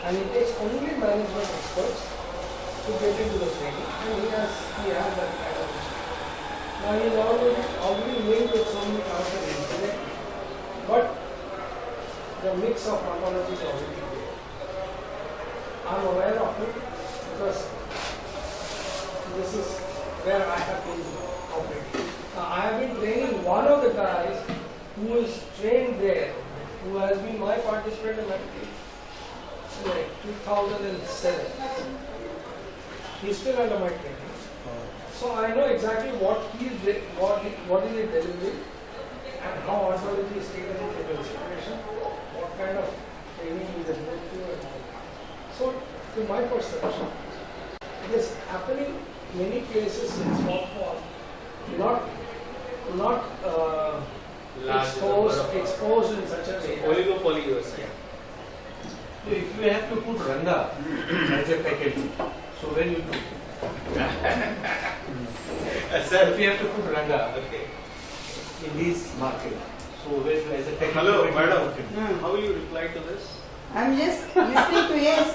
and it takes only management experts to get into the training, and he has that kind of issue. Now he's already linked with so many cars on the internet, but the mix of pathology is already there. I'm aware of it because this is where I have been operating. I have been training one of the guys who is trained there, who has been my participant in my training, like 2007. He's still under my training. So I know exactly what is it delivering and how ontology is taken into consideration, what kind of training he is going through and all that. So to my perception, it is happening many places in small form, not exposed in such a way. Oligopoly, you are saying. If you have to put Ranga as a faculty, so when you do? If you have to put Ranga in this market, so when as a faculty. Hello, madam. How will you reply to this? I'm just listening to yes.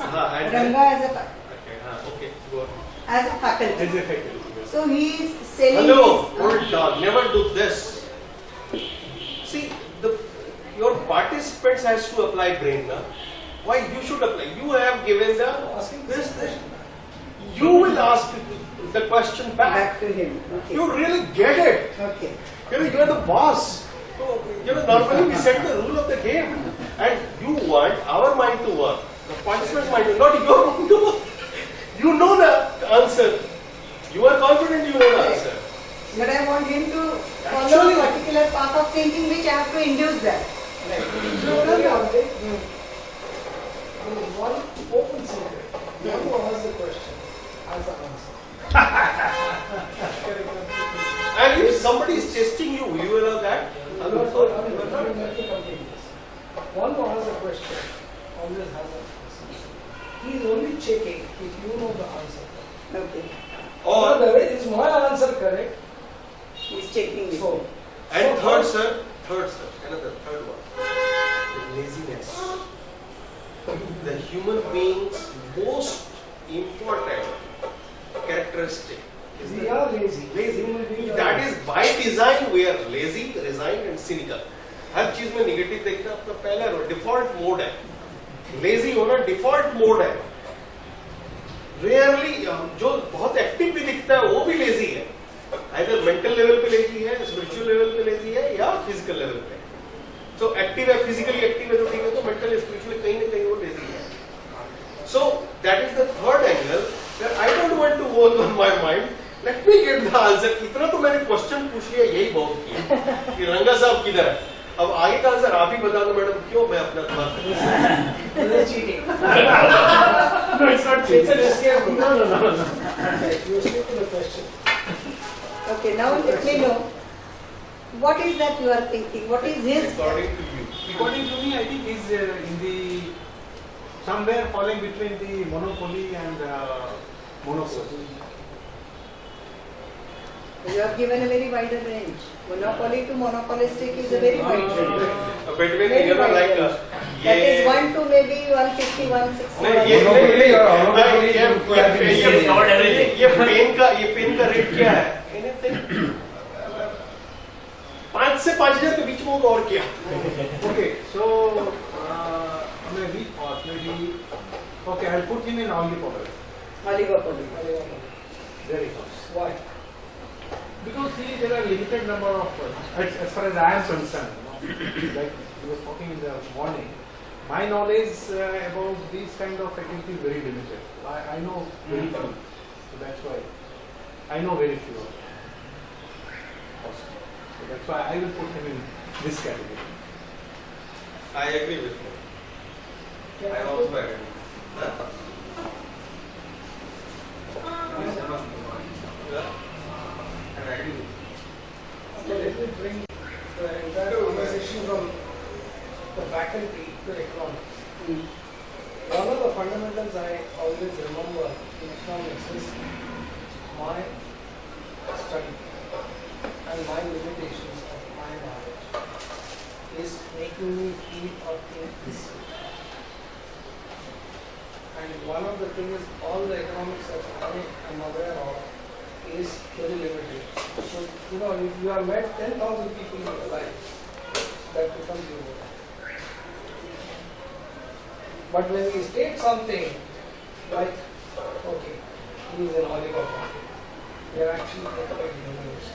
Ranga Okay, go on. as a faculty. As a faculty. Yes. So he is selling. Hello, his, hold on. Never do this. See, your participants has to apply brain now. Why you should apply? You have given this. You will ask the question back. to him. Okay. You really get it. Okay. You are the boss. So, normally we set the rule of the game, and you want our mind to work, the participant's mind, not your mind to work. You know the answer. You are confident you know the answer. But I want him to follow Actually- a particular path of thinking which I have to induce that. There is one open secret. The one who asks the question has the answer. And if somebody is testing you, you will have that. Let me complete this. One who asks a question always has an answer. He is only checking if you know the answer. Okay. Or Is my answer correct? He's checking it. So, and third, sir, another third one, laziness. The human being's most important characteristic is we are lazy. Human beings are that lazy. is by design we are lazy, resigned and cynical. हर चीज में negative देखना अपना पहला default mode है. Lazy होना default mode है. Rarely जो बहुत एक्टिव भी दिखता है वो भी लेजी है. आइदर मेंटल लेवल पे लेजी है, स्पिरिचुअल लेवल पे लेजी है या फिजिकल लेवल पे. तो एक्टिव है, फिजिकली एक्टिव है तो ठीक है, तो मेंटल स्पिरिचुअली कहीं ना कहीं वो लेजी है. So that is the third angle that I don't want to work on my mind. Let me get the answer. इतना तो मैंने क्वेश्चन पूछ लिया, यही बहुत किया कि रंगा साहब किधर है. अब आगे का आंसर आप ही बता दो मैडम, क्यों मैं अपना बात cheating. No, it's not It's an escape. No. You stick to the question. Okay, now let me know. What is that you are thinking? What is his? according to you. According to me, I think he's in the somewhere falling between the monopoly and monopoly. You have given a very wider range. Monopoly to monopolistic is a very wide range. Between Very you know wide like range. That is 1 to maybe 150, 160. ये pen का rate क्या है? Anything? 5 से 5,000 के बीच में होगा और क्या? Okay, so maybe or maybe okay, I'll put him in oligopoly. Oligopoly. Very close. Why? Because there are limited number of as far as I am concerned, like he was talking in the morning, my knowledge about these kind of faculty is very limited. I know very few, so that's why I know very few. So that's why I will put him in this category. I agree with you. I also agree. I agree with you. Okay, let me bring the entire conversation from the faculty to economics. One of the fundamentals I always remember in economics is my study and my limitations of my knowledge is making me feel or think this way. and one of the things is all the economics that I am aware of is very limited. So, you know, if you have met 10,000 people in your life, that becomes your work. But when we state something like, okay, he is an oligopoly, we are actually talking about universe.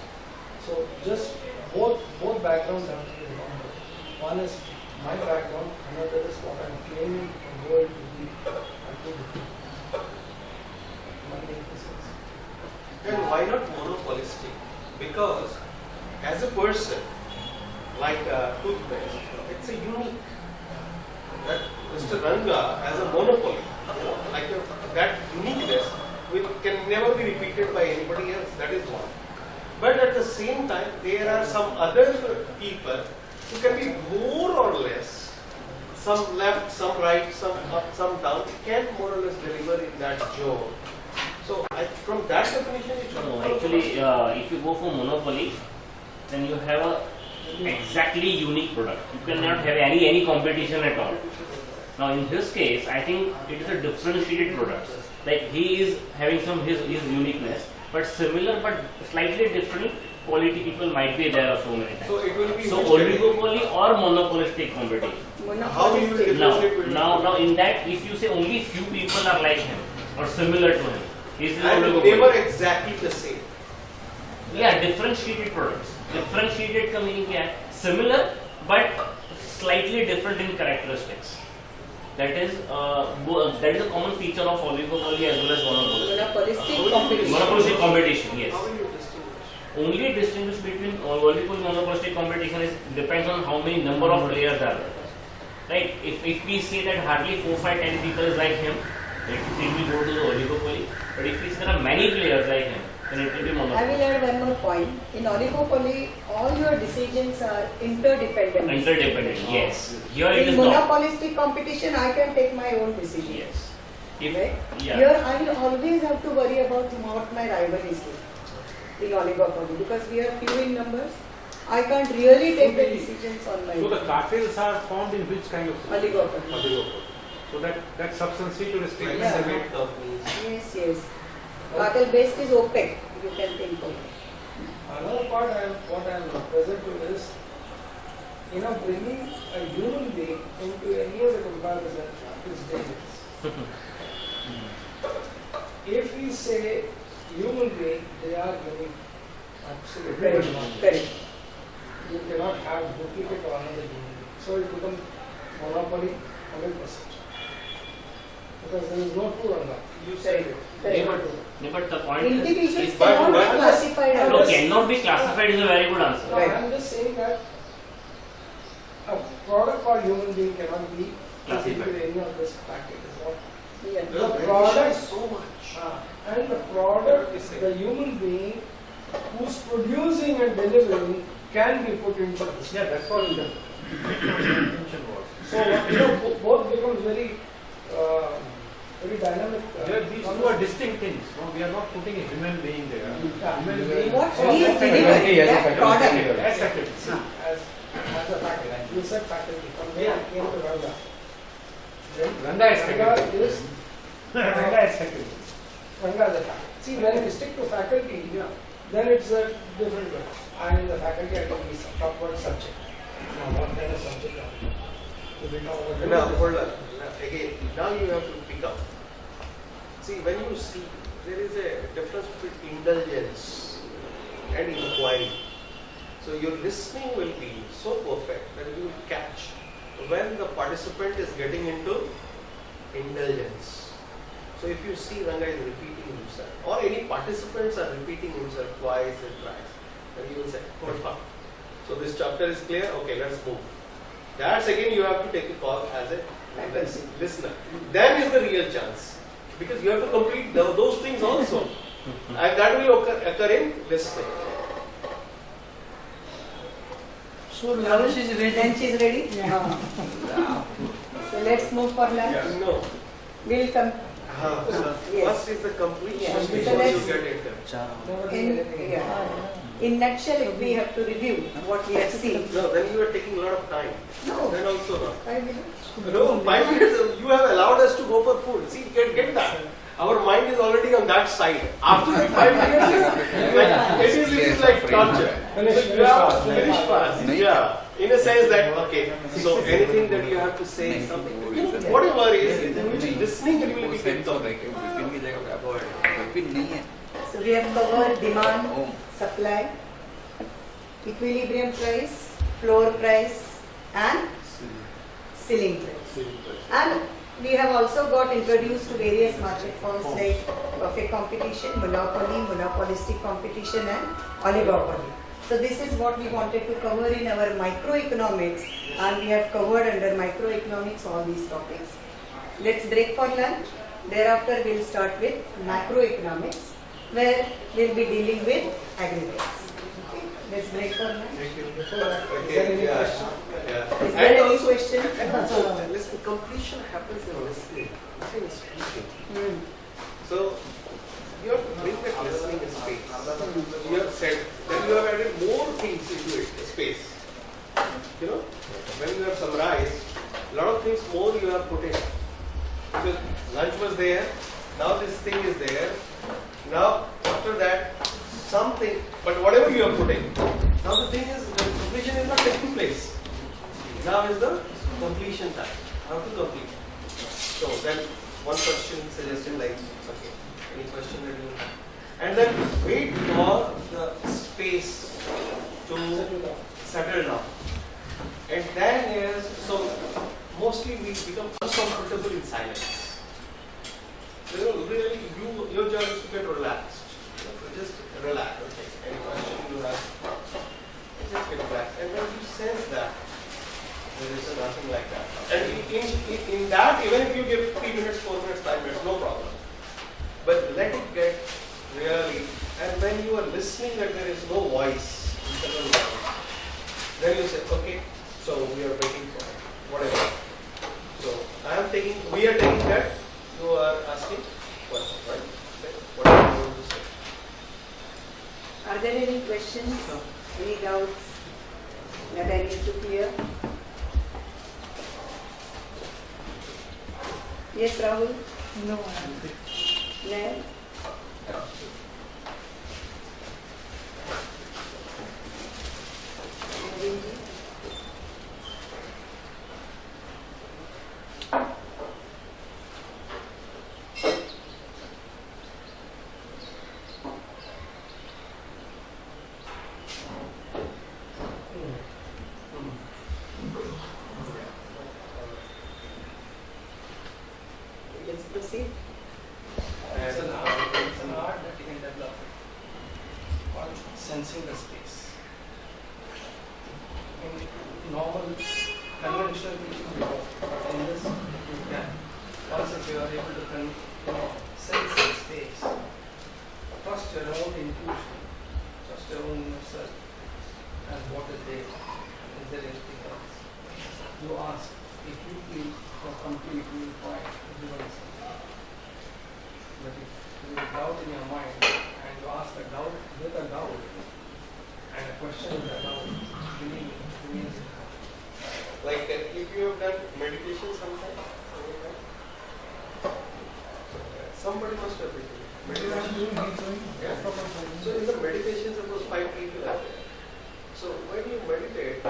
So just both backgrounds have to be remembered. One is my background, another is what I am claiming the world to be. Then why not monopolistic? Because as a person, like a toothpaste, it's a unique. That Mr. Ranga has a monopoly, you know, like that uniqueness which can never be repeated by anybody else. That is one. But at the same time, there are some other people who can be more or less, some left, some right, some up, some down, can more or less deliver in that zone. So from that definition, it should No, actually, if you go for monopoly, then you have a exactly unique product. You cannot have any competition at all. Now, in his case, I think it is a differentiated product. Like he is having his uniqueness, but similar but slightly different quality people might be there so many times. So it will be So which oligopoly or monopolistic competition. How you will Monopolistic. differentiate between Now in that, if you say only few people are like him or similar to him, is an and oligopoly. they were exactly the same. Yeah, differentiated products. Differentiated का meaning क्या है? Similar but slightly different in characteristics. That is a common feature of oligopoly as well as monopoly. Monopolistic competition. Monopolistic competition, yes. How will you distinguish? Only distinguish between oligopoly monopolistic competition is depends on how many number of players are there. Right? If we say that hardly 4, 5, 10 people is like him, it will go to the oligopoly. But if we say there are many players like him, then it will be I monopoly. will add one more point. In oligopoly, all your decisions are interdependent. Interdependent, yes. Here it In is not. monopolistic competition, I can take my own decision. Yes. If, Right? yeah. Here, I will always have to worry about what my rival is doing in oligopoly because we are few in numbers. I can't really take the decisions on my So the own. cartels are formed in which kind of system? Oligopoly. Oligopoly. So that substantiative Like statement Yeah. cement companies. Yes, yes. Cartel based is opaque. You can think of it. Another part what I am present to is, you know, bringing a human being into any of the comparison is dangerous. If we say human being, they are unique. Absolutely. Correct. Correct. You cannot have duplicate or another human being. So it becomes monopoly 100%. Because there is no two Ranga. You said it. Yeah, Never but, two. yeah, but the point is, Individuals but- cannot be but- classified no, as cannot be classified is a very good answer. No, I am just saying that a product called human being cannot be Classified. classified in any of this package. Yeah. The The product product- is so much. And the product, the human being who's producing and delivering can be put into this. Yeah, that's what the intention was. So, you know, both becomes very, very dynamic. These two are distinct things. No, we are not putting a human being there. Yeah. Human being. What So, he is faculty delivering, as a that faculty. product. As faculty. as a faculty. You said faculty. From there I came to Ranga. Then Ranga is faculty. Ranga is Ranga is faculty. Ranga is a faculty. See, when we stick to faculty, then it's a different way. I am in the faculty, I can be talk about subject. Now, what kind of subject are we? So we talk about Now, hold on. Again, now you have to pick up. See, when you see, there is a difference between indulgence and inquiry. So your listening will be so perfect that you will catch when the participant is getting into indulgence. So if you see Ranga is repeating himself, or any participants are repeating himself twice and thrice, then you will say, "Good, so this chapter is clear, okay, let's move." That's again you have to take a call as a listener. Then is the real chance. Because you have to complete those things also. And that will occur in listening. So lunch is ready. Lunch is ready? So let's move for lunch. No. We'll come So Yes. first is the completion Yes. before So you let's- get it done. Char. Never do in, anything. yeah. In nutshell, if we have to review what we have seen. No, then you are taking a lot of time. No. Then also not. 5 minutes. No, 5 minutes, you have allowed us to go for food. See, you can get that. Our mind is already on that side. After that 5 minutes, it is like torture. Finish, So finish you have fast. to finish fast. Yeah. In a sense that, okay, so anything that you have to say, something, you know, whatever is, in which listening it will be good. So we have covered demand, supply, equilibrium price, floor price, and ceiling price. And we have also got introduced to various market forms like perfect competition, monopoly, monopolistic competition, and oligopoly. So this is what we wanted to cover in our microeconomics, and we have covered under microeconomics all these topics. Let's break for lunch. Thereafter we'll start with macroeconomics, where we'll be dealing with aggregates. Okay, let's break for lunch. Is there any question? Yeah. Is there And any also, question? and also, listen, completion happens in listening, not in speaking. Hmm. So, you have to bring that listening space. You have said that you have added more things into it, space. You know, when you have summarized, a lot of things more you have put in. Because lunch was there, now this thing is there, now after that, something, but whatever you have put in. Now the thing is, the completion is not taking place. Now is the completion time. How to complete? So then one question suggested like, okay, any question that you have? And then wait for the space to settle down. And then is, so mostly we become uncomfortable in silence. You know, really, your job is to get relaxed. You know, just relax. Okay, any question you have, just get relaxed. And when you sense that, there is nothing like that. And in that, even if you give 3 minutes, 4 minutes, 5 minutes, no problem. But let it get really, and when you are listening that there is no voice, internal voice, then you say, okay, so we are waiting for it, whatever. So we are taking that, you are asking questions, right? Okay, what are you going to say? Are there any questions? Any doubts that I need to clear? Yes, Rahul? No. Nair? Naveen? Let's proceed. It's an art that you can develop on sensing the space. In normal conventional teaching method, but in this you can. Once if you are able to sense the space, trust your own intuition, trust your own inner self, and what is there. Is there anything else? You ask, if you feel you're complete, you will find everyone is complete. But if there is doubt in your mind and you ask a doubt with a doubt and a question with a doubt, believe me, it means Like if you have done meditation sometime, somebody must have been doing meditation. Yeah. So in the meditation, suppose 5 people are there. So when you meditate,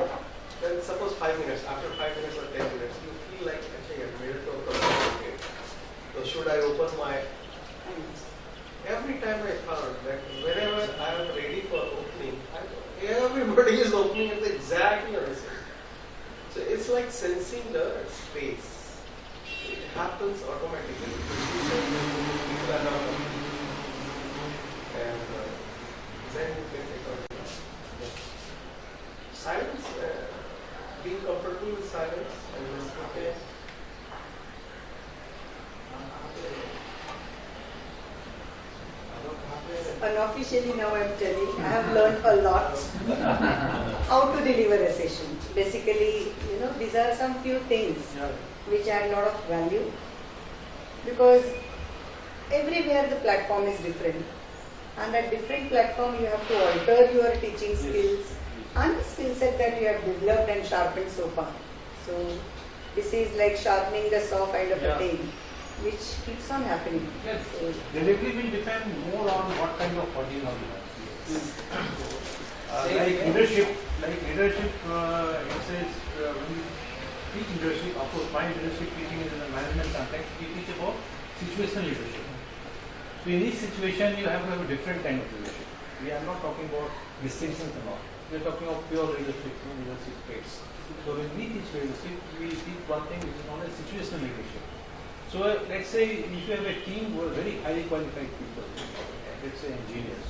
then suppose 5 minutes, after 5 minutes or 10 minutes, you feel like, actually, I made it to meditate. So should I open my eyes? Every time I found that whenever I am ready for opening, everybody is opening at exactly the same. So it's like sensing the space. It happens automatically. People are not opening. And then you can take out. Silence, being comfortable with silence and listening. Unofficially now I am telling, I have learned a lot how to deliver a session. Basically, these are some few things which add a lot of value, because everywhere the platform is different. and at different platform you have to alter your teaching skills and the skill set that you have developed and sharpened so far. So this is like sharpening the saw kind of a thing, which keeps on happening. Yes. So, Delivery will depend more on what kind of audience you have. Like leadership, it says when you teach leadership, of course my leadership teaching is in a management context, we teach about situational leadership. So in each situation you have to have a different kind of leadership. We are not talking about distinctions and all. We are talking of pure leadership, leadership traits. So when we teach leadership, we teach one thing which is known as situational leadership. So let's say if you have a team who are very highly qualified people, let's say engineers.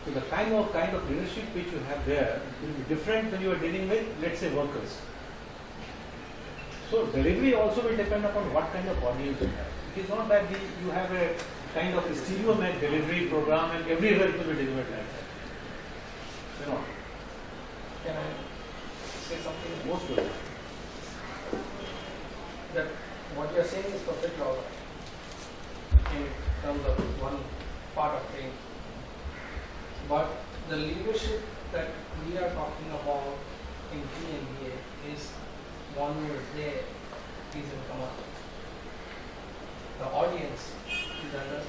So the kind of leadership which you have there will be different when you are dealing with, let's say, workers. So delivery also will depend upon what kind of audience you have. It is not that you have a kind of a stereo-made delivery program and everywhere it will be delivered like that. You know, Can I say something? most of it. That what you are saying is perfect all right in terms of one part of training. But the leadership that we are talking about in PMBA is one who is there, is in command. The audience is under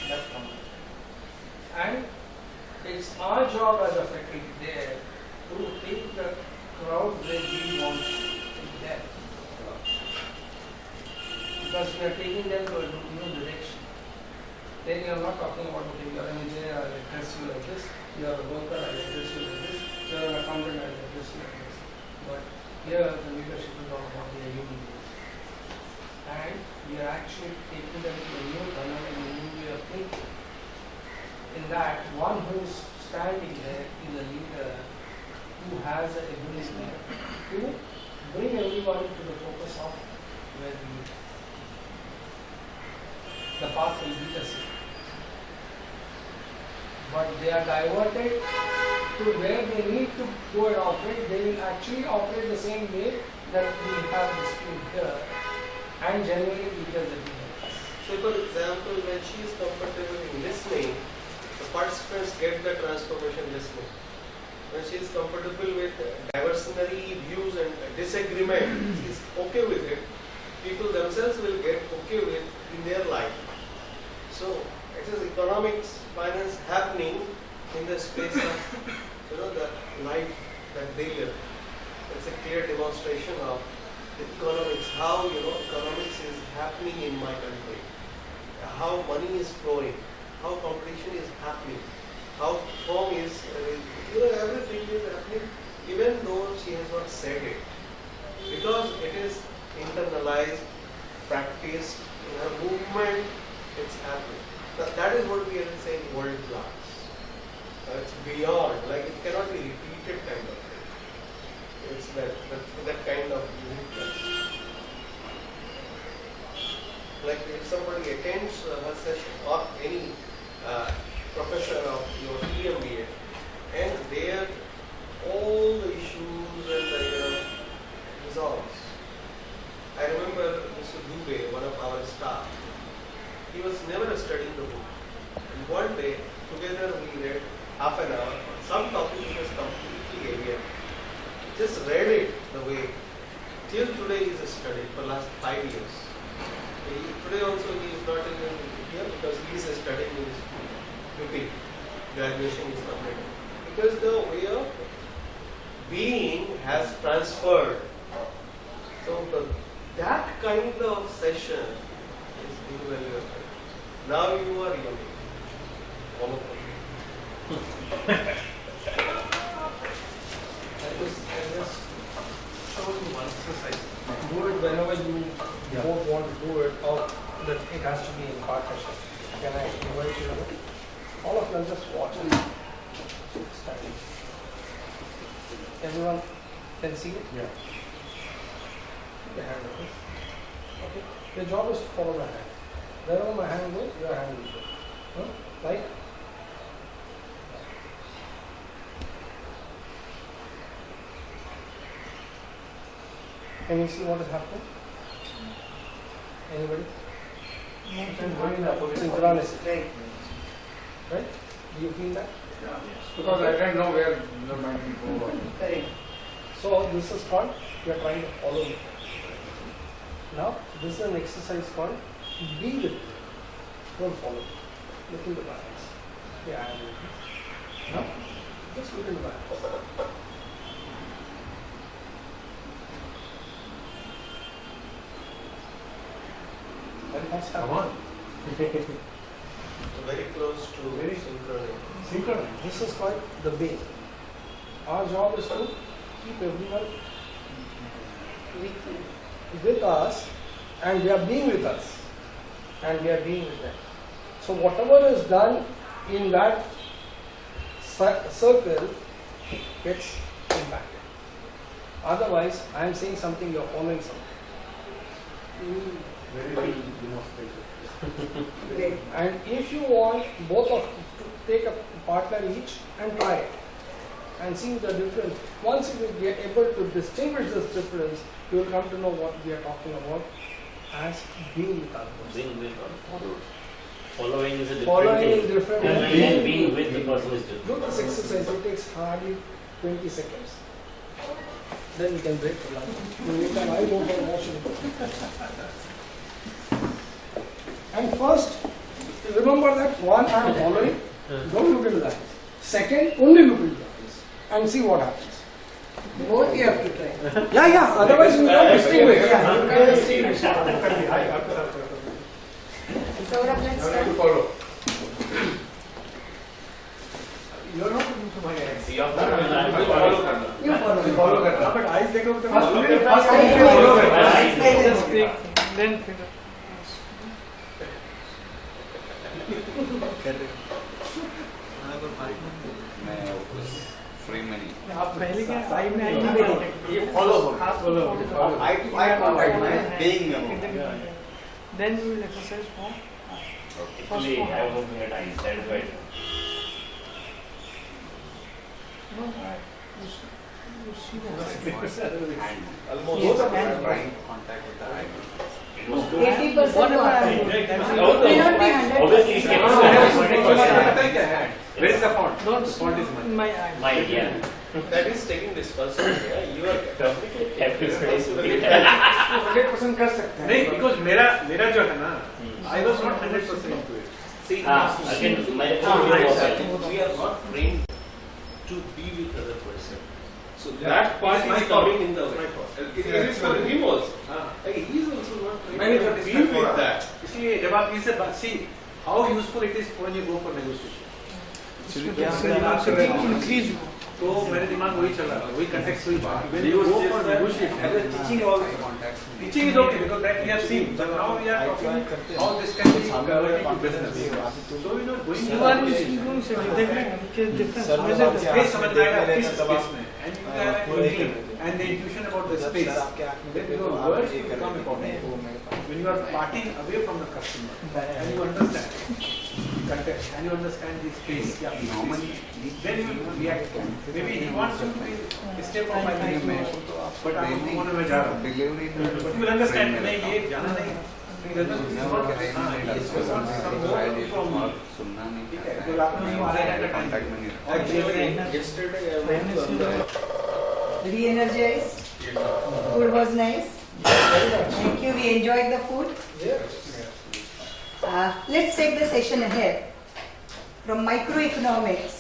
that command. And it's our job as a faculty there to take the crowd where we want to take them. Because we are taking them to a new direction. Then you are not talking about, okay, you are an engineer, I will address you like this, you are a worker, I will address you like this, you are an accountant, I will address you like this. But here the leadership is all about their human beings. And we are actually taking them to a new dynamic, a new way of thinking. In that, one who is standing there is a leader who has the ability to bring everybody to the focus of where the path will lead us. But they are diverted to where they need to go and operate. They will actually operate the same way that we have displayed here and generate teachers that we have. So for example, when she is comfortable in listening, the participants get the transformation listening. When she is comfortable with diversionary views and disagreement, she is okay with it, people themselves will get okay with in their life. So it is economics, finance happening in the space of the life that they live. It's a clear demonstration of the economics, how economics is happening in my country, how money is flowing, how competition is happening, how firm is everything is happening, even though she has not said it, because it is internalized, practiced in her movement. It's happening. That is what we are saying world class. It's beyond, like it cannot be repeated kind of thing. It's that kind of uniqueness. Like if somebody attends her session or any professor of your PMBA, and there all the issues and the resolves. I remember Mr. Dubey, one of our staff, he was never studying the book. And one day, together we read half an hour on some topic which was completely alien. Just read it the way. Till today he is studying for last 5 years. Today also he is not in here because he is studying in his UP. Graduation is completed. Because the way of being has transferred. So that kind of session is invaluable. Now you are unique. All of them. I just show you one exercise. Do it whenever you both want to do it, or that it has to be in partnership. Can I invite you? All of them just watch and study. Everyone can see it? Yeah. The hand like this. Okay. Your job is to follow my hand. Wherever my hand goes, your hand will go. Huh? Like? Can you see what is happening? Anybody? Synchronicity. Right? Do you feel that? Because I don't know where the mind will go. Correct. So this is called, we are trying to follow me. Now, this is an exercise called be with me. Don't follow me. Look into my eyes. Yeah, I am with you. Now, just look into my eyes. Very fast. Come on. So very close to Very synchrony. Synchronized. This is called the bay. Our job is to keep everyone with us, and they are being with us, and we are being with them. So whatever is done in that circle gets impacted. Otherwise, I am saying something, you are following something. Very well demonstrated. Great. And if you want both of to take a partner each and try it and see the difference, once you will be able to distinguish this difference, you will come to know what we are talking about as being with others. Being with or followed. Following is a different Following thing. is different. And being with the person is different. Do this exercise, it takes hardly 20 seconds. Then you can break for lunch. Meantime, I go for washing. And first, remember that one I am following, don't look into the eyes. Second, only look into the eyes and see what happens. Both you have to try. Yeah, otherwise you can't distinguish. Yeah, you can't distinguish. After. Saurabh, let's Now I start. have to follow. You are not looking to my eyes. You have to I follow Karna. You follow. You follow Karna. But eyes देखो तो First I follow. follow Karna. Eyes. Just take, then figure. Free money आप पहले क्या side में आएंगे You follow him. follow. I contact my paying memo. Then we will exercise for Actually, I was looking at eyes, that's why. no, you see the Almost Yes, I'm and- trying to contact with the eye. It was good. 80% Whatever I work. do, It may not be 100%. Obviously, it No, can Where is the font? Don't The font is in mine. my eye. Mind, yeah. That is taking responsibility. Yeah? You are completely taking responsibility. 100% कर सकते हैं. नहीं, because मेरा जो है ना, I was not 100% into it. See, Again, my we are not trained to be with other person. So that part is coming in the way. It is for him also. Like, he is also not trained to be with that. इसलिए जब आप इसे see how useful it is when you go for negotiation. Increase. तो मेरे दिमाग वही चल रहा था, वही context वही बात. When you go for negotiation, teaching also. Teaching is okay because that we have seen. But now we are talking how this can be converted into business. So we are going You are doing something different. space समझ में आएगा किस space में. And you have an inkling and the intuition about the space. Then your words will become important. When you are parting away from the customer and you understand context and you understand the space, then you will react. Maybe he wants you to stay for 5 minutes, but I don't want to जा रहा हूँ. But you will understand कि नहीं ये जाना नहीं. He doesn't want to some more from me. सुनना नहीं ठीक है, तो आपने उसको आधा घंटा time कॉन्टैक्ट में नहीं रहा. Actually, yesterday I went to Re-energized. Food was nice. Thank you. We enjoyed the food. Let's take the session ahead. From microeconomics,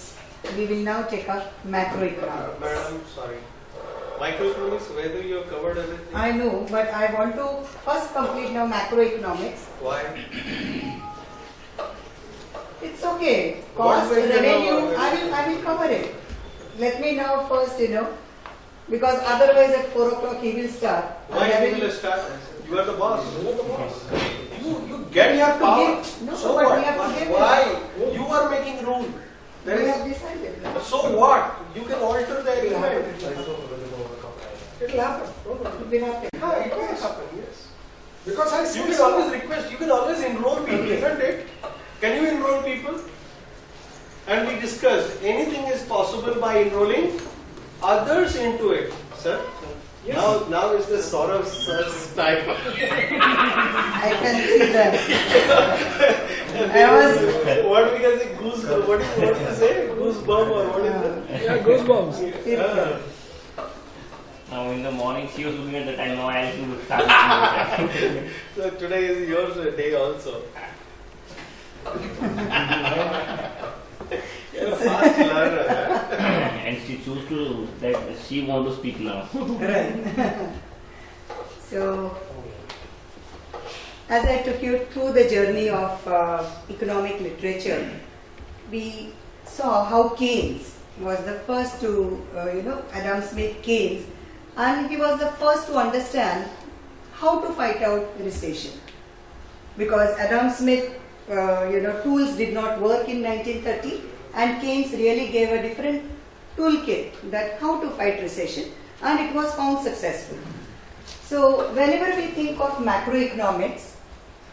we will now take up macroeconomics. Madam, sorry. Microeconomics, whether you have covered everything. I know, but I want to first complete now macroeconomics. Why? It's okay. What Cost, will you revenue, know? I will cover it. Let me now first, because otherwise at 4 o'clock he will start. Why And I you will start? You are the boss. You are the boss. You get We your have to power. give- no, So but what? we have to give it. Why? You are making rule. There We is. have decided. So what? You can alter the agreement. It will happen. No, no. It will happen. Yeah, it will happen. Yes. Because I You see can some- always request. You can always enroll people, isn't it? Can you enroll people? And we discussed anything is possible by enrolling others into it, sir. Yes. Now is the Saurav sir's time. I can see that. I was What we can say, goose, what do you say? Goosebump or what is it? Yeah, goosebumps. Now in the morning she was looking at the time. Now I have to start looking at the time. So today is your day also. You're a fast learner. And she chose to that she want to speak now. right. So, as I took you through the journey of economic literature, we saw how Keynes was the first to, Adam Smith Keynes, and he was the first to understand how to fight out recession. Because Adam Smith, tools did not work in 1930, and Keynes really gave a different toolkit that how to fight recession, and it was found successful. So whenever we think of macroeconomics,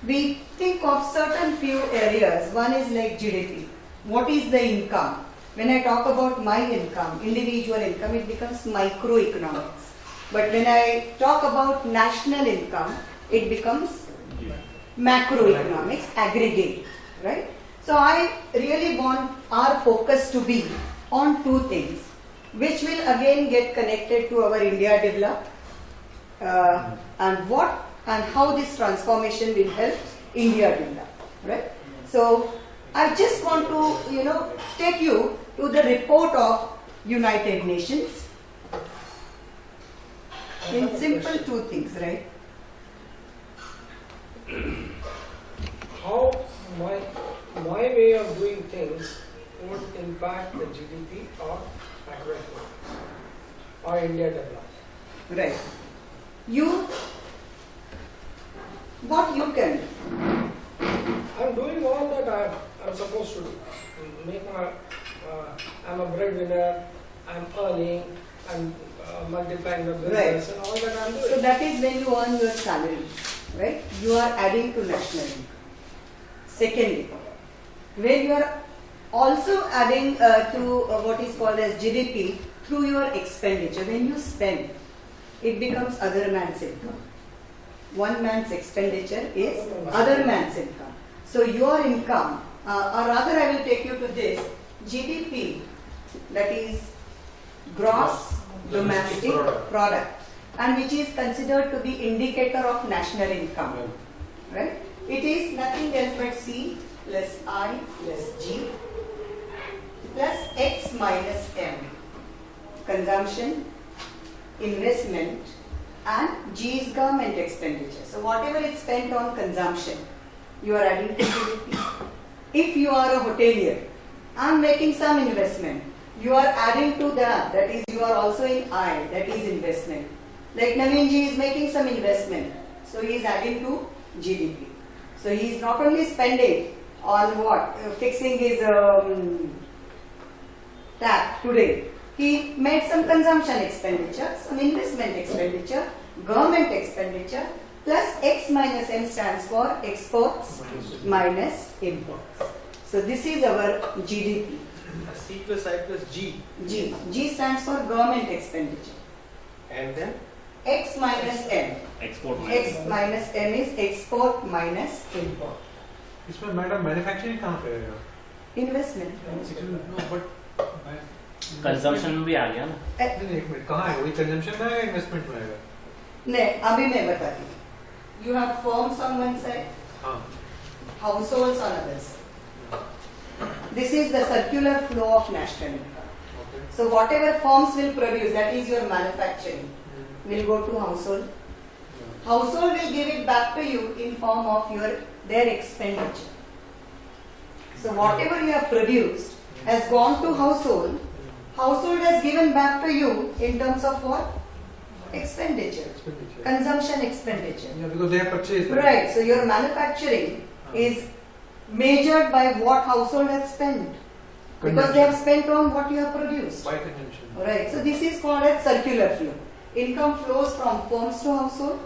we think of certain few areas. One is like GDP. What is the income? When I talk about my income, individual income, it becomes microeconomics. But when I talk about national income, it becomes macroeconomics, aggregate, right? So I really want our focus to be on two things, which will again get connected to our India develop, and what and how this transformation will help India develop, right? So I just want to, take you to the report of United Nations in simple two things, right? How my way of doing things would impact the GDP or macroeconomics or India develop. Right. What you can do? I'm doing all that I'm supposed to do. I'm a breadwinner, I'm earning, I'm multiplying the business and all that I'm doing. So that is when you earn your salary, right? You are adding to national income. Secondly, when you are also adding to what is called as GDP through your expenditure, when you spend, it becomes other man's income. One man's expenditure is other man's income. So your income, or rather I will take you to this, GDP, that is gross domestic product, and which is considered to be indicator of national income, right? It is nothing else but C plus I plus G plus X minus M. Consumption, investment, and G is government expenditure. So whatever is spent on consumption, you are adding to GDP. If you are a hotelier, I am making some investment, you are adding to that is you are also in I, that is investment. Like Naveen ji is making some investment, so he is adding to GDP. So he is not only spending on what, fixing his tap today, he made some consumption expenditure, some investment expenditure, government expenditure, plus X minus M stands for exports minus imports. So this is our GDP. C plus I plus G. G stands for government expenditure. And then? X minus M. Export X minus M is export minus import. इसमें madam manufacturing कहाँ पे है? Investment. No, but consumption में भी आ गया ना. नहीं एक मिनट कहाँ है? वही कंजम्पशन में है इन्वेस्टमेंट में है? नहीं अभी मैं बताती हूँ. You have firms on one side, हाँ. households on other side. This is the circular flow of national income. Okay. So whatever firms will produce, that is your manufacturing, will go to household. Household will give it back to you in form of their expenditure. So whatever you have produced has gone to household. Household has given back to you in terms of what? Expenditure. Consumption expenditure. Yeah, because they have purchased. Right. So your manufacturing is measured by what household has spent. Because they have spent on what you have produced. By consumption. Right. So this is called as circular flow. Income flows from firms to household.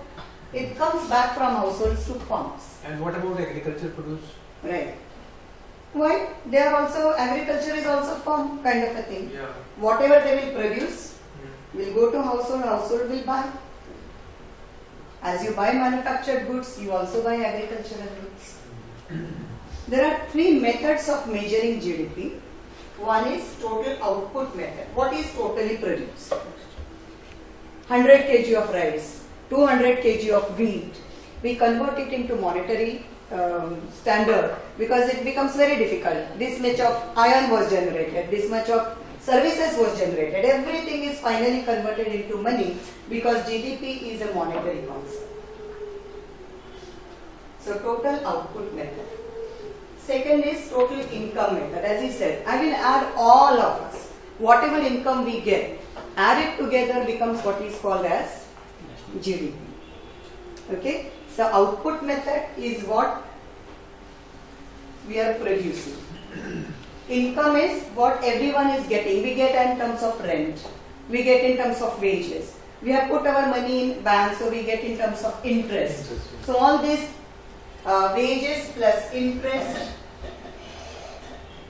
It comes back from households to firms. And what about agriculture produce? Right. Why? They are also, agriculture is also firm kind of a thing. Yeah. Whatever they will produce will go to household, household will buy. As you buy manufactured goods, you also buy agricultural goods. There are three methods of measuring GDP. One is total output method. What is totally produced? 100 kg of rice, 200 kg of wheat. We convert it into monetary standard because it becomes very difficult. This much of iron was generated, this much of services was generated. Everything is finally converted into money because GDP is a monetary concept. So total output method. Second is total income method. As he said, I will add all of us. Whatever income we get, add it together becomes what is called as GDP. Okay? So output method is what we are producing. Income is what everyone is getting. We get in terms of rent. We get in terms of wages. We have put our money in bank, so we get in terms of interest. So all this wages plus interest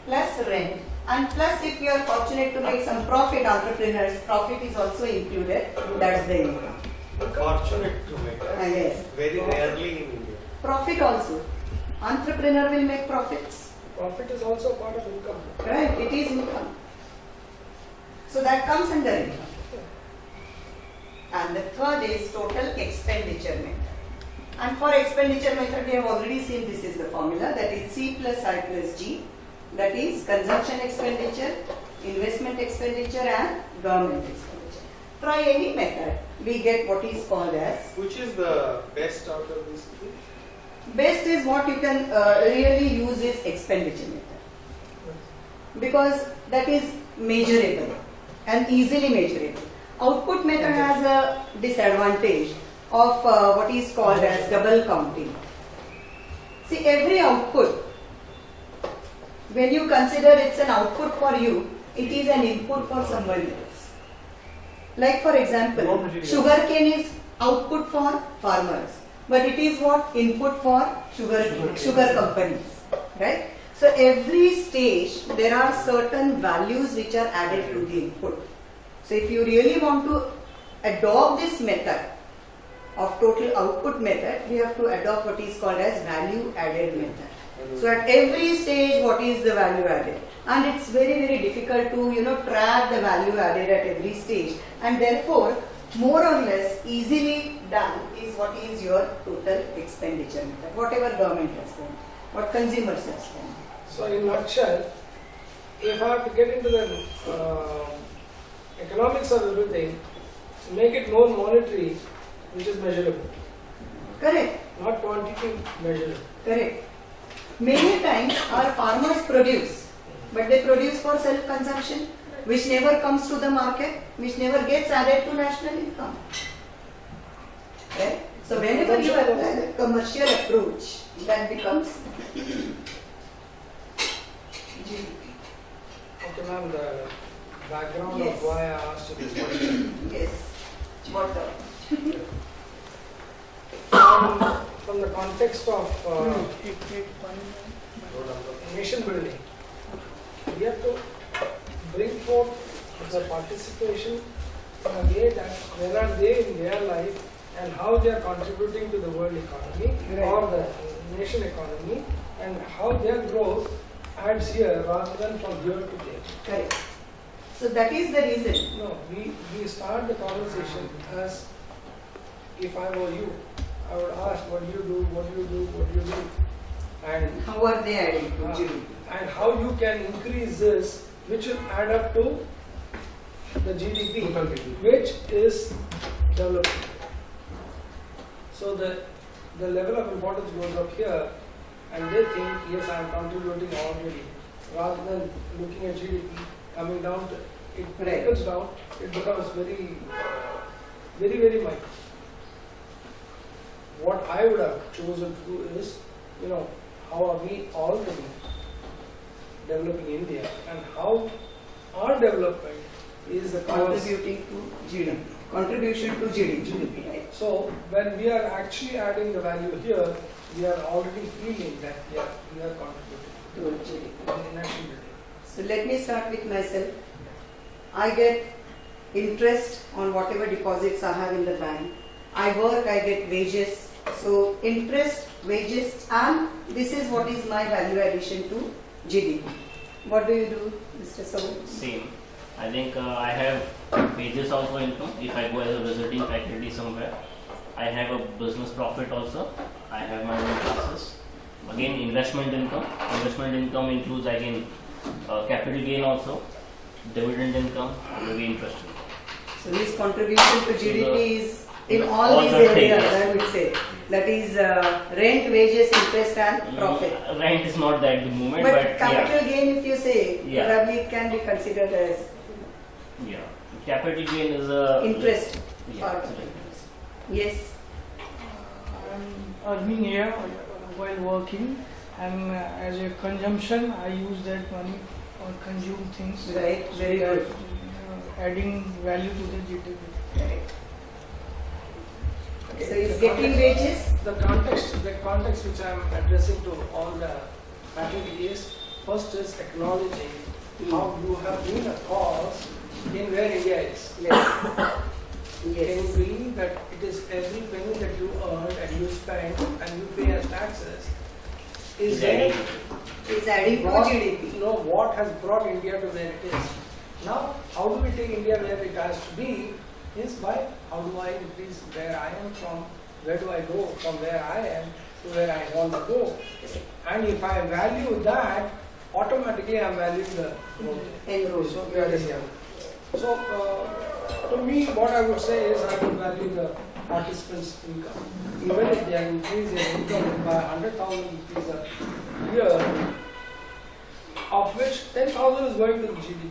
plus rent, and plus if you are fortunate to make some profit, entrepreneurs, profit is also included. That's the income. Fortunate to make. Yes. Very rarely in India. Profit also. Entrepreneur will make profits. Profit is also part of income. Right? It is income. So that comes under income. And the third is total expenditure method. And for expenditure method, we have already seen this is the formula, that is C plus I plus G. That is consumption expenditure, investment expenditure and government expenditure. Try any method, we get what is called as. Which is the best out of these three? Best is what you can really use is expenditure method. Because that is measurable and easily measurable. Output method has a disadvantage of what is called as double counting. See, every output, when you consider it's an output for you, it is an input for someone else. Like for example, sugarcane is output for farmers, but it is what? Input for sugar companies, right? So every stage there are certain values which are added to the input. So if you really want to adopt this method of total output method, we have to adopt what is called as value added method. So at every stage, what is the value added? And it's very, very difficult to, track the value added at every stage. And therefore, more or less easily done is what is your total expenditure method. Whatever government has spent, what consumers have spent. So in nutshell, if I have to get into the economics of everything, make it more monetary, which is measurable. Correct. Not quantity measurable. Correct. Many times our farmers produce, but they produce for self-consumption, which never comes to the market, which never gets added to national income. Right? So whenever you apply the commercial approach, that becomes GDP. Okay, ma'am, the background Yes. of why I asked you this question. Yes. What the? From the context of nation building, we have to bring forth the participation in a way that where are they in their life and how they are contributing to the world economy or the nation economy, and how their growth adds here rather than from here to there. Correct. So that is the reason. No, we start the conversation as if I were you, I would ask what do you do, what do you do, what do you do, and How are they adding to GDP? and how you can increase this, which will add up to the GDP, which is development. So the level of importance goes up here, and they think, yes, I am contributing already, rather than looking at GDP coming down to it trickles down, it becomes very, very micro. What I would have chosen to do is, how are we already developing India, and how our development is the Contributing to GDP. Contribution to GDP. Right? So when we are actually adding the value here, we are already feeling that we are contributing To GDP. in national building. So let me start with myself. I get interest on whatever deposits I have in the bank. I work, I get wages. So interest, wages and this is what is my value addition to GDP. What do you do, Mr. Saul? Same. I think I have wages also income if I go as a visiting faculty somewhere. I have a business profit also. I have my own classes. Again, investment income. Investment income includes again capital gain also, dividend income, maybe interest income. So his contribution to GDP is in all these the areas, things. I would say. That is rent, wages, interest and profit. Rent is not that the movement, But but capital gain, if you say, Yeah. probably it can be considered as yeah, capital gain is a interest Yeah, part of it. Yes. I'm earning here while working, and as a consumption, I use that money or consume things. Right, So very that, good. adding value to the GDP. Correct. Okay, So he's the getting context- wages. The context which I am addressing to all the faculty is, first is acknowledging how you have been a cause in where India is. Yes. Can you Yes. believe that it is every penny that you earn and you spend and you pay as taxes is there? He's adding to What- GDP. You know what has brought India to where it is. Now, how do we take India where it has to be? Is by how do I increase where I am from, where do I go from where I am to where I want to go. And if I value that, automatically I am valuing the Enroll. So, yeah, yes, yeah. So, to me, what I would say is I would value the participants' income. Even if they increase their income by 100,000 rupees a year, of which 10,000 is going to the GDP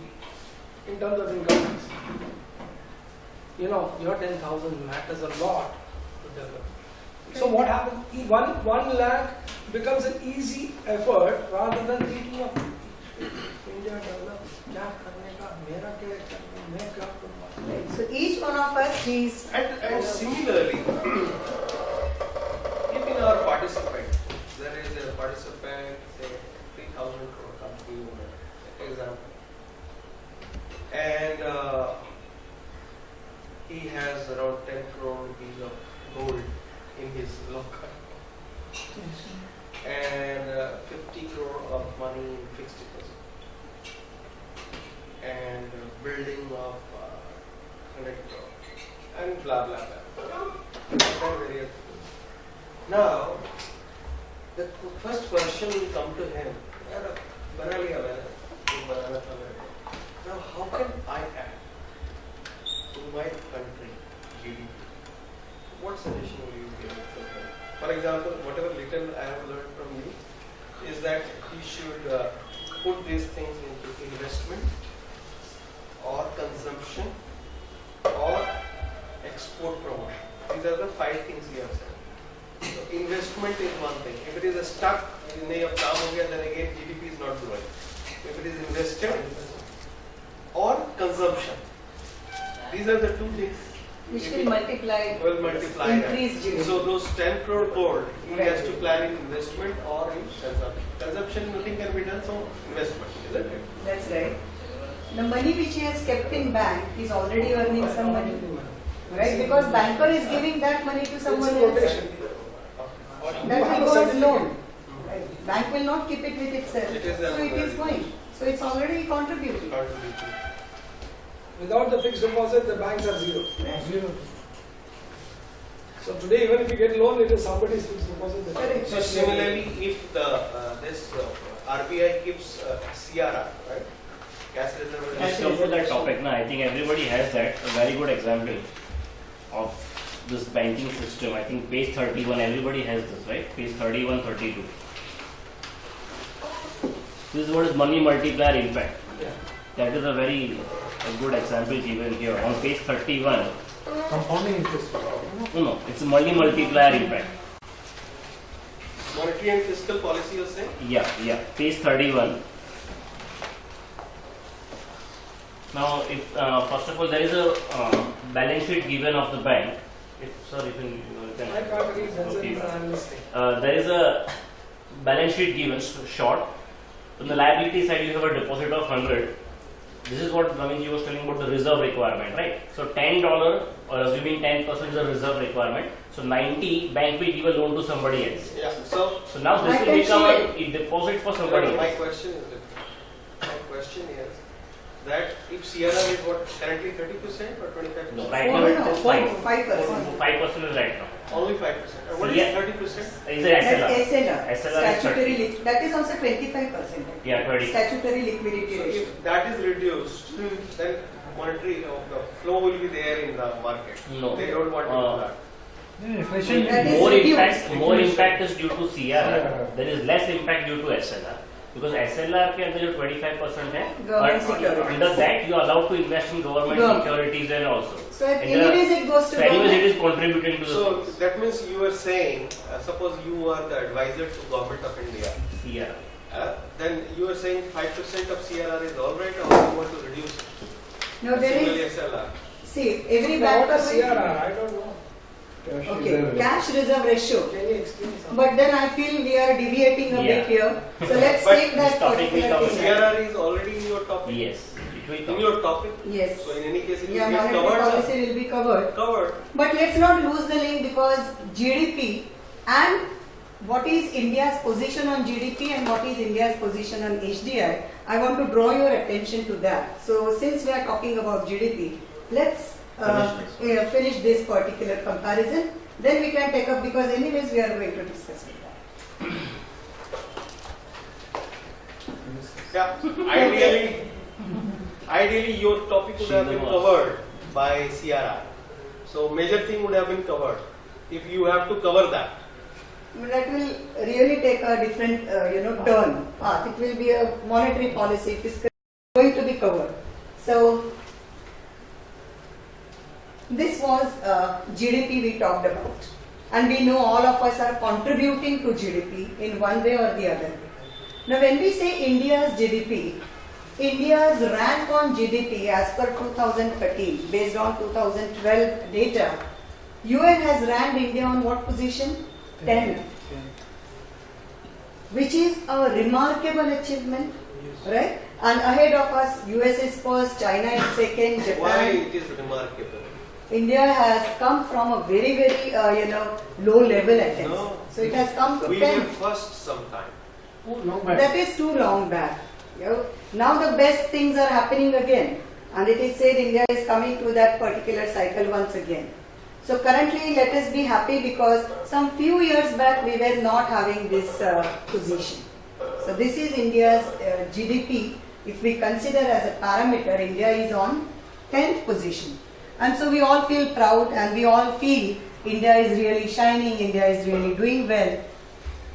in terms of income tax. You know, your 10,000 matters a lot to develop. So what happens? One lakh becomes an easy effort rather than thinking of India develop, क्या करने का, मेरा क्या करना, मैं क्या करूँगा. Right. So each one of us, he's And similarly, if in our participant, there is a participant, say 3,000 crore company owner, example, and he has around 10 crore rupees of gold in his locker and 50 crore of money in fixed deposit and building of 100 crore and blah blah blah. Now, the first question will come to him. "Yaar, bana liya maine, ye banana tha mere ko. Now, how can I add to my country GDP? What suggestion will you give to him? For example, whatever little I have learned from you is that he should put these things into investment or consumption or export promotion. These are the 5 things you have said. So investment is one thing. If it is a stuck, then again GDP is not growing. If it is invested or consumption, these are the 2 things which will multiply, will multiply increase that. GDP. So those 10 crore gold, he Right. has to plan in investment or in consumption. Consumption, nothing can be done, so investment, isn't it? That's right. The money which he has kept in bank, he's already earning some money. Right? Because banker is giving that money to someone else. rotation. That will go as loan. Right. Bank will not keep it with itself. It is So it is a- going. So it's already contributing. Contribution. Without the fixed deposit, the banks are zero. Zero. So today, even if you get loan, it is somebody's fixed deposit. that- Correct. So similarly, if the this RBI keeps CRR, right? Cash reserve. Let's come to that topic now. I think everybody has that. A very good example of this banking system. I think page 31, everybody has this, right? Page 31, 32. This is what is money multiplier impact. Yeah. That is a very good example given here. On page 31, Compounding interest. no, it's a money multiplier impact. Monetary and fiscal policy, you're saying? Yeah, page 31. Now, if first of all, there is a balance sheet given of the bank. If you can. I can't read, that's Okay. it, I'm listening. There is a balance sheet given short. On the liability side, you have a deposit of 100 this is what Ravinji was telling about the reserve requirement, right? So $10, or assuming 10% is the reserve requirement, so 90 bank will give a loan to somebody else. Yeah. So So now this I will can become see a deposit for somebody my else. question is different. My question is that if CRR is what currently 30% or 25%? No, right Oh, now it no, is 5. 5%. 5% is right now. Only 5%. And what is Yeah. 30%? Is it SLR? That's SLR. SLR is Statutory 30. that is also 25%. Yeah, 20. Statutory liquidity So ratio. if that is reduced, then monetary the flow will be there in the market. No. They don't want to do that. That is More reduced. impact is due to CRR. Yeah. There is less impact due to SLR. Because SLR के अंदर जो 25% है, Government but securities. under that you are allowed to invest in government Government. securities and also. So And there are- anyways it goes to So anyways it government. is contributing to the So that means you are saying, suppose you are the advisor to Government of India, CRR. then you are saying 5% of CRR is all right, or you want to reduce it? No, there Similarly, is, SLR. see, every Now, bank. what is CRR? I don't know. Okay, cash reserve ratio. Can you explain something? But then I feel we are deviating a bit Yeah. here. So let's But take that this topic will particular come thing. CRR is already in your topic. Yes, it will In come. your topic. Yes. So in any case, it Yeah, will get monetary covered. policy will be covered. Covered. But let's not lose the link because GDP and what is India's position on GDP and what is India's position on HDI, I want to draw your attention to that. So since we are talking about GDP, let's finish this particular comparison. Then we can take up because anyways we are going to discuss with that. Yeah. Ideally your topic would have been covered by CRR. So major thing would have been covered. If you have to cover that. That will really take a different, turn. It will be a monetary policy, fiscal going to be covered. So this was GDP we talked about, and we know all of us are contributing to GDP in one way or the other. Now, when we say India's GDP, India's rank on GDP as per 2013, based on 2012 data, UN has ranked India on what position? 10, which is a remarkable achievement, right? And ahead of us, US is first, China is second, Why Japan. it is remarkable? India has come from a very, very, low level at times. No. So it has come to We were 10. first sometime. Oh, long back. That is too long back. Now the best things are happening again, and it is said India is coming to that particular cycle once again. So currently, let us be happy because some few years back we were not having this position. So this is India's GDP. If we consider as a parameter, India is on 10th position. And so we all feel proud and we all feel India is really shining, India is really doing well.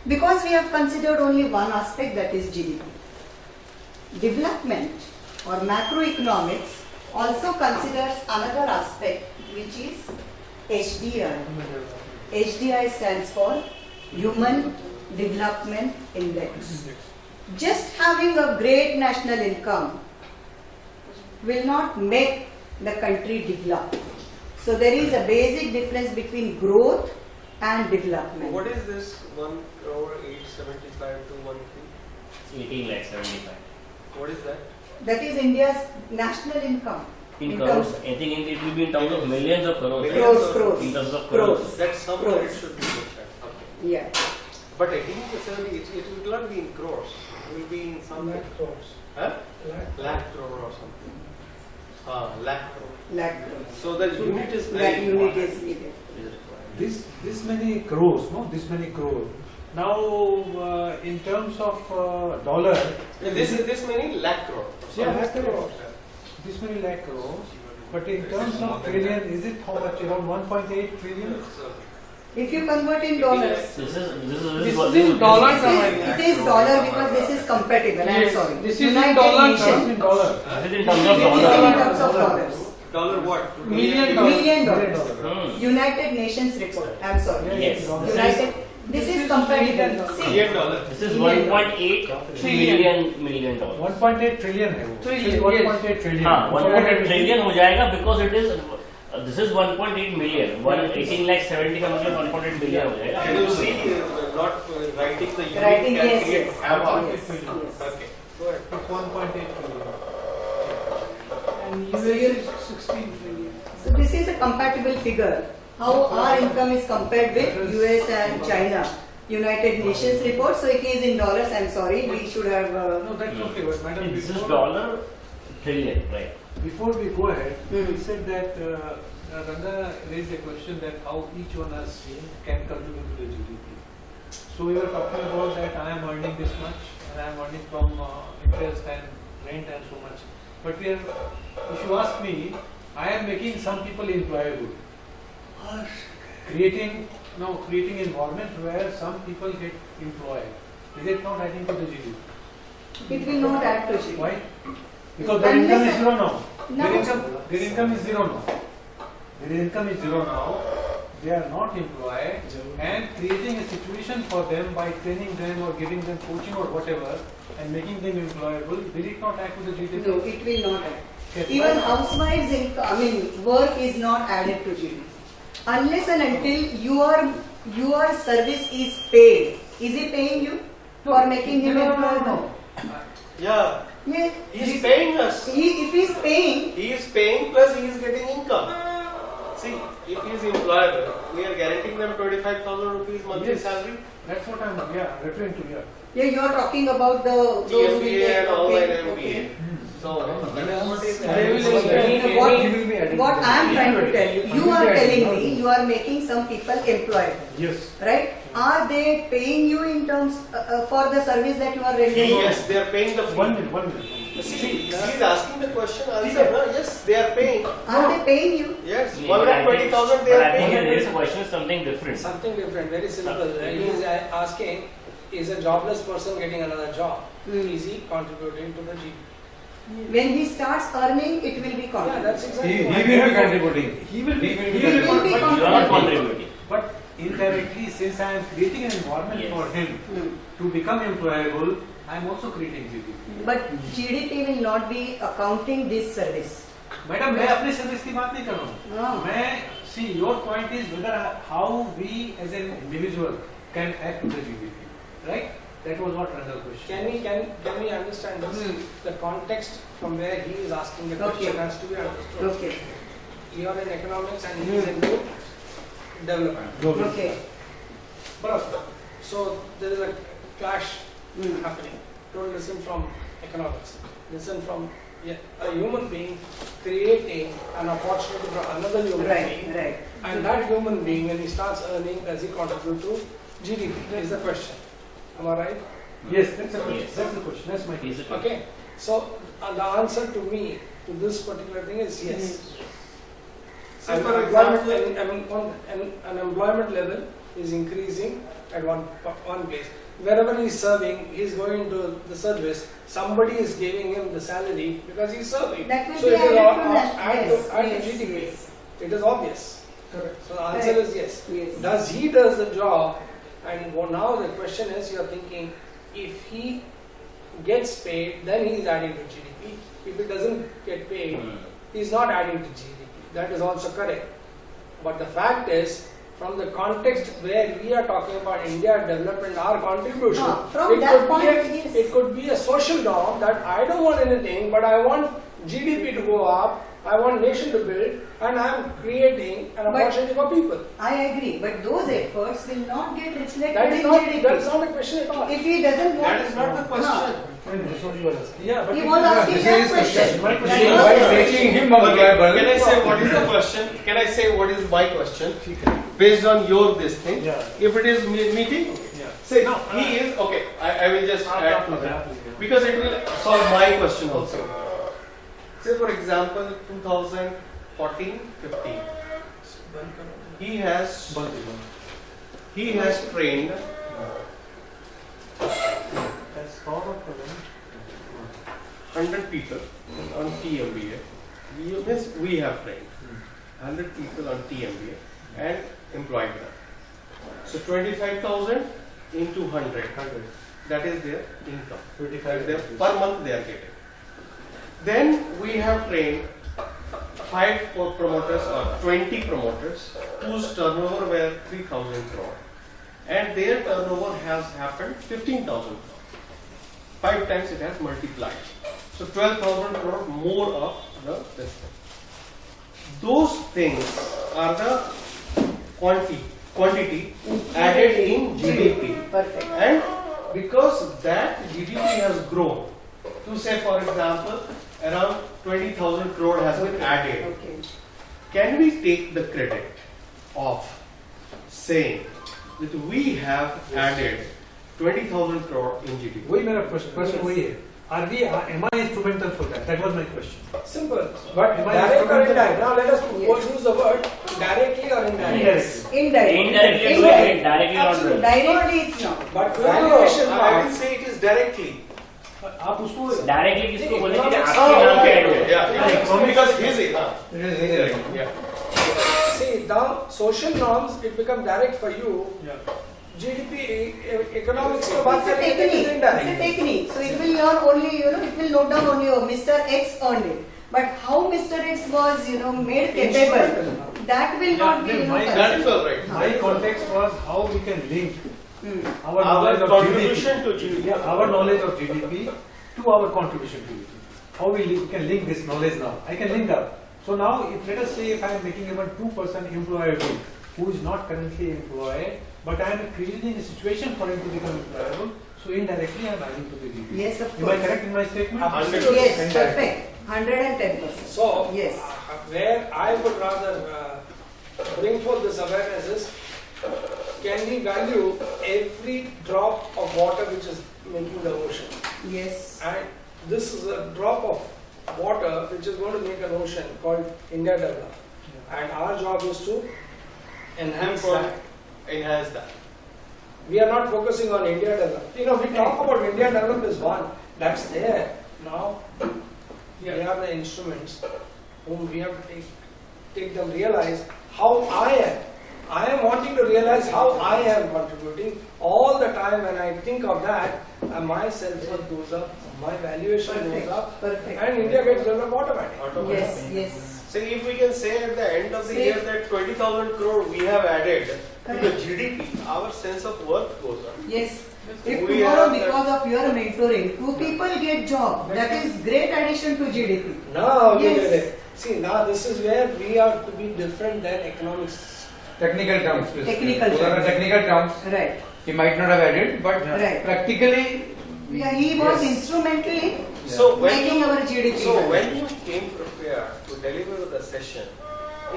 Because we have considered only one aspect, that is GDP. Development or macroeconomics also considers another aspect, which is HDI. HDI stands for Human Development Index. Just having a great national income will not make the country develop. So there is a basic difference between growth and development. What is this 1 crore 875 to 1 crore? 18 lakhs 75. What is that? That is India's national income. In In crores, terms- I think it will be in terms of millions of crores. right? Millions. Crores. In terms of Crores. crores. That's somewhere it Crores. should be looked at. Okay. Yeah. But 1870, it will not be in crores. It will be in some Lakh crores. huh? Lakh. Lakh crore or something. Lakh crore. Lakh crores. So the unit is That very unit important. is needed. This many crores, no? This many crores. Now, in terms of dollar, And this many lakh crore. Yeah, Lakh crores. this many lakh crores. But in terms of trillion, is it how much? Around 1.8 trillion? If you convert in dollars, This is in dollars. it is dollar because this is compatible. I'm Yes, sorry. this is in United dollar Nations. terms. In dollar. This is in terms It of is in dollars. terms of dollars. Dollar what? Million dollars. Million dollars. Hmm. United Nations report. I'm sorry. Yes. United. This is compatible. See, Million dollar. This is 1.8 million dollars. 1.8 trillion है वो. Trillion, 1.8 trillion. हाँ 1.8 trillion हो जाएगा because it is this is 1.8 million. 18 lakh 70 का मतलब 1.8 million हो जाएगा. Can you see not writing the unit writing, can yes, create yes. havoc. Yes, yes. Okay. Go ahead. It's 1.8 trillion. and So US you- is 16 trillion. So this is a compatible figure. How our income is compared with US and China. United Nations report, so it is in dollars. I'm sorry, we should have. No, that's okay, but madam, This is before, dollar trillion, right? before we go ahead, Hmm. we said that Ranga raised a question that how each one of us can contribute to the GDP. So we were talking about that I am earning this much and I am earning from interest and rent and so much. But we are, if you ask me, I am making some people employable. Creating environment where some people get employed. Is it not adding to the GDP? It will not add to GDP. Why? Because their income is zero now. No. Their income is zero now. Their income is zero now. They are not employed and creating a situation for them by training them or giving them coaching or whatever and making them employable, will it not add to the GDP? No, it will not add. Yes, Even why? housewives' income, work is not added to GDP. Unless and until your service is paid. Is he paying you for making him employable? No. Yeah, Yeah. he's paying us. If he is paying, He is paying plus he is getting income. See, if he is employable, we are guaranteeing them 25,000 rupees monthly Yes. salary. That's what I'm referring to here. yeah, you are talking about those who GMBA take- and all that okay, MBA. okay. So, that is what is They will happening. be What I am trying to tell you, you are telling me you are making some people employed, Yes. right? Are they paying you in terms for the service that you are rendering? Yes, they are paying the fee. 1 minute, 1 minute. See, he is asking the question, answer, no? Yes, they are paying. Are they paying you? Yes, Yeah, but I think- 120,000 they but are I think paying. this question is something different. Something different, very simple. He is asking, is a jobless person getting another job? Hmm. Is he contributing to the GDP? When he starts earning, it will be Yeah, contributed. that's exactly He what will be contributing. He will be. He will be You are not contributing. contributing. But indirectly, since I am creating an environment Yes. for him Hmm. to become employable, I am also creating GDP. But GDP will not be accounting this service. Madam मैं अपने service की बात नहीं कर रहा हूँ No. मैं see your point is whether how we as an individual can add to the GDP, right? That was what Rangal question. Can we understand this? Hmm. The context from where he is asking the Okay. question has to be understood. Okay. You are in economics and he is into development. Okay. Barabar. So there is a clash Hmm. happening. Don't listen from economics. Listen from a human being creating an opportunity for another human Right, being. right. And that human being, when he starts earning, does he contribute to GDP? Is the question. Am I right? Yes, that's the question. Yes. That's the question. That's my Is question. it Okay. So the answer to me to this particular thing is yes. So And for employment, example, an employment level is increasing at one place. Wherever he is serving, he is going to the service. Somebody is giving him the salary because he is serving. That will So be it is added to all- that. add Yes, to yes, GDP. yes. It is obvious. Correct. So the answer Correct. is yes. Yes. Does he does the job? And now the question is, you are thinking, if he gets paid, then he is adding to GDP. If he doesn't get paid, he is not adding to GDP. That is also correct. But the fact is, from the context where we are talking about India development, our contribution, From it that could point, be yes. it could be a social norm that I don't want anything, but I want GDP to go up, I want nation to build, and I am creating an But- opportunity for people. I agree, but those efforts will not get reflected That in is not GDP. that is not a question at all. If he doesn't want, that is not the question. That's what you are asking. Yeah, but He it was is- asking this that is question. My That question was By the making question. him employable. Can I say what is the question? Can I say what is my question? Based on your this thing. Yeah. If it is meeting, Yeah. say No, he is okay. I will just I'll add talk to to that that. because it will solve my question also. Say for example, 2014-15, he has trained That's thought of the 100 people on TMBA. We have trained 100 people on TMBA and employed them. So 25,000 into 100, that is their income. 25 Per month they are getting. Then we have trained 5 promoters or 20 promoters whose turnover were 3,000 crore and their turnover has happened 15,000 crore. 5 times it has multiplied. So 12,000 crore more of the this thing. Those things are the quantity added in GDP. Perfect. And because that GDP has grown to say, for example, around 20,000 crore has been added, Okay. can we take the credit of saying that we have added 20,000 crore in GDP? वही मेरा प्रश्न वही है. Am I instrumental for that? That was my question. Simple. But Direct or indirect? Now let us use the word directly or indirectly. Indirectly. Indirectly do it, directly not do Absolutely. it. Directly it's not. But valuation I part. will say it is directly. आप उसको directly किसको बोले कि Oh, आपके नाम पे add हो जाए. Yeah, because his is, yeah. See, now social norms, it becomes direct for you. GDP, economics to baat It's a karenge technique. it is It's a indirect. technique. So it will learn only, it will note down only, oh, Mr. X earned it. But how Mr. X was, made capable, that will not be, That is all right. My context was how we can link Hmm. our Our knowledge of contribution GDP. to GDP. Yeah, our knowledge of GDP to our contribution to GDP. How we can link this knowledge now? I can link up. So now, if let us say if I am making even 2% employable, who is not currently employed, but I am creating a situation for him to become employable, so indirectly I am adding to the GDP. Yes, of Am I course. correct in my statement? Absolutely. Yes, Indirectly. perfect. 110%. So, Yes. where I would rather bring forth this awareness is, can we value every drop of water which is making the ocean? Yes. And this is a drop of water which is going to make an ocean called India Develop. And our job is to enhance that. Enhance that. We are not focusing on India Develop. We talk about India Develop is one. That's there. Now, they are the instruments whom we have to take them realize how I am. I am wanting to realize how I am contributing. All the time when I think of that, my self-worth goes up, my valuation Perfect. goes up, Perfect. and India gets developed automatically. Yes, yes. So if we can say at the end of the Say- year that 20,000 crore we have added to the Correct. GDP, our sense of worth goes up. Yes. If We tomorrow, have that- because of your mentoring, 2 people get job, that is great addition to GDP. Now, Yes. see, now this is where we are to be different than economics. Technical terms. basically. Technical Those are terms. the technical terms. Right. He might not have added, but Right. practically, Yeah, he was Yes. instrumentally So when making you, our GDP. so when you came prepared to deliver the session,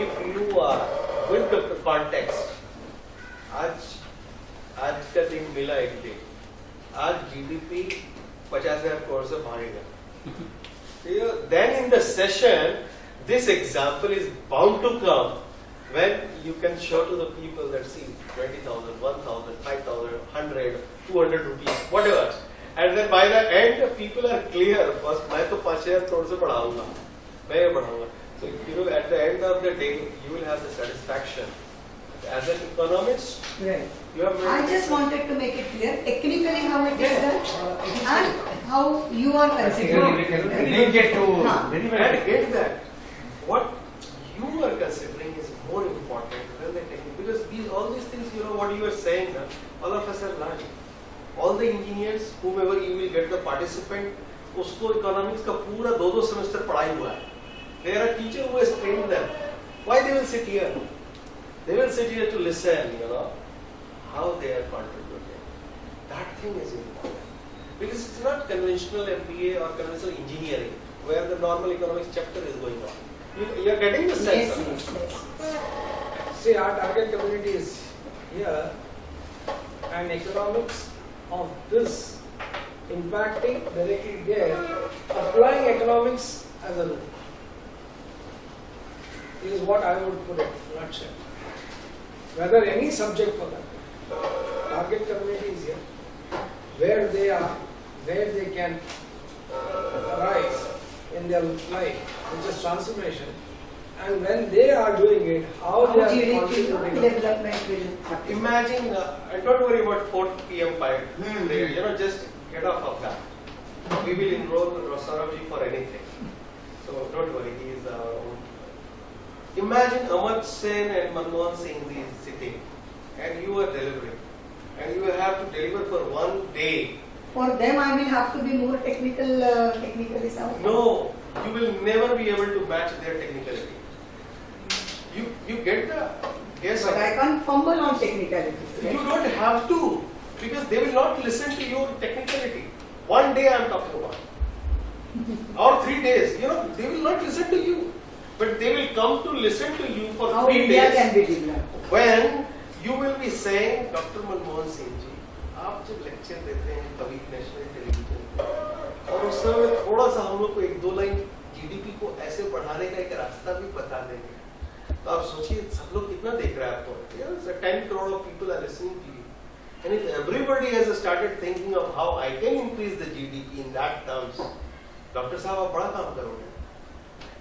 if you are with the context, आज का दिन मिला एक दिन, आज GDP 50,000 crore से भागेगा. Then in the session, this example is bound to come when you can show to the people that see 20,000, 1,000, 5,000, 100, 200 rupees, whatever. And then by the end, people are clear. बस मैं तो 5,000 crore से बढ़ाऊंगा, मैं ये बढ़ाऊंगा. So at the end of the day, you will have the satisfaction. As an economist, Right. you have. I just wanted to make it clear technically how it is done and how you are considering. we can link it to Huh. Very And well. get that. What you are considering is more important than the technique. Because all these things, what you are saying, all of us are learning. All the engineers, whomever you will get the participant, उसको economics का पूरा 2 semester पढ़ाई हुआ है. There are teacher who has trained them. Why they will sit here? They will sit here to listen, how they are contributing. That thing is important. Because it's not conventional MBA or conventional engineering where the normal economics chapter is going on. You are getting the sense Yes, of it. yes, yes. See, our target community is here, and economics of this impacting directly there, applying economics as a rule is what I would put it in a nutshell. Whether any subject for that, target community is here, where they are, where they can arise in their life, which is transformation, and when they are doing it, how How they are GDP contributing. development will happen. Imagine, and don't worry about 4 p.m. fight there, just get off of that. We will enroll Saurabh for anything. So don't worry, he is our own. Imagine Amartya Sen and Manmohan Singh is sitting and you are delivering. And you have to deliver for 1 day For them, I will have to be more technically sound. No, you will never be able to match their technicality. You get the yes. But I can't fumble on technicalities. You Right? don't have to, because they will not listen to your technicality. One day I am talking about, or 3 days. You know, they will not listen to you, but they will come to listen to you for How 3 India days. can be developed. When you will be saying, Dr. Manmohan Singh जी, आप जब lecture देते हैं कभी national television पे, और उस समय थोड़ा सा हम लोग को 1-2 लाइन जीडीपी को ऐसे बढ़ाने का एक रास्ता भी बता देंगे, तो आप सोचिए सब लोग कितना देख रहे हैं आपको. Yes, 10 crore of people are listening to you, and if everybody has started thinking of how I can increase the GDP in that terms, doctor साहब आप बड़ा काम करोगे.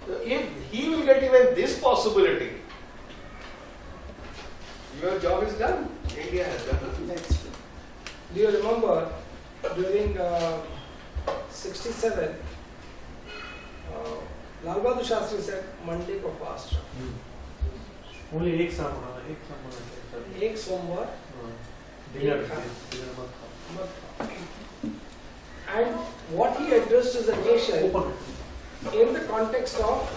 So if he will get even this possibility, your job is done. India has done it. That's true. Do you remember during 67, Lal Bahadur Shastri said Monday को fast रखो. Only एक सामान है. एक सोमवार Dinner. एक खाना. Dinner मत खाओ. मत खाओ. And what he addressed as a nation Open. in the context of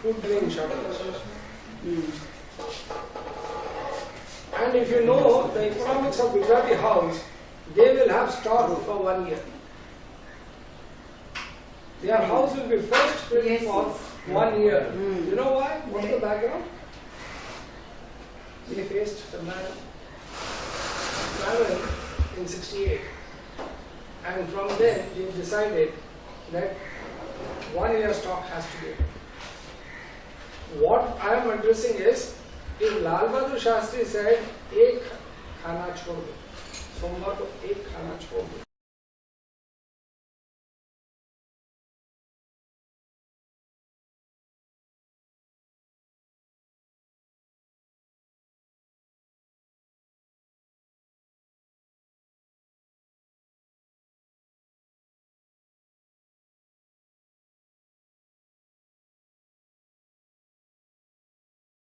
food grain shortage. And if you know the economics of Gujarati house, they will have stock for 1 year. Their house will be first filled Yes, for yes. 1 year. Mm. You know why? What's the Yeah. background? They faced famine in 68. And from then they decided that 1 year stock has to be. What I am addressing is, if Lal Bahadur Shastri said, एक खाना छोड़ दो, सोमवार को एक खाना छोड़ दो,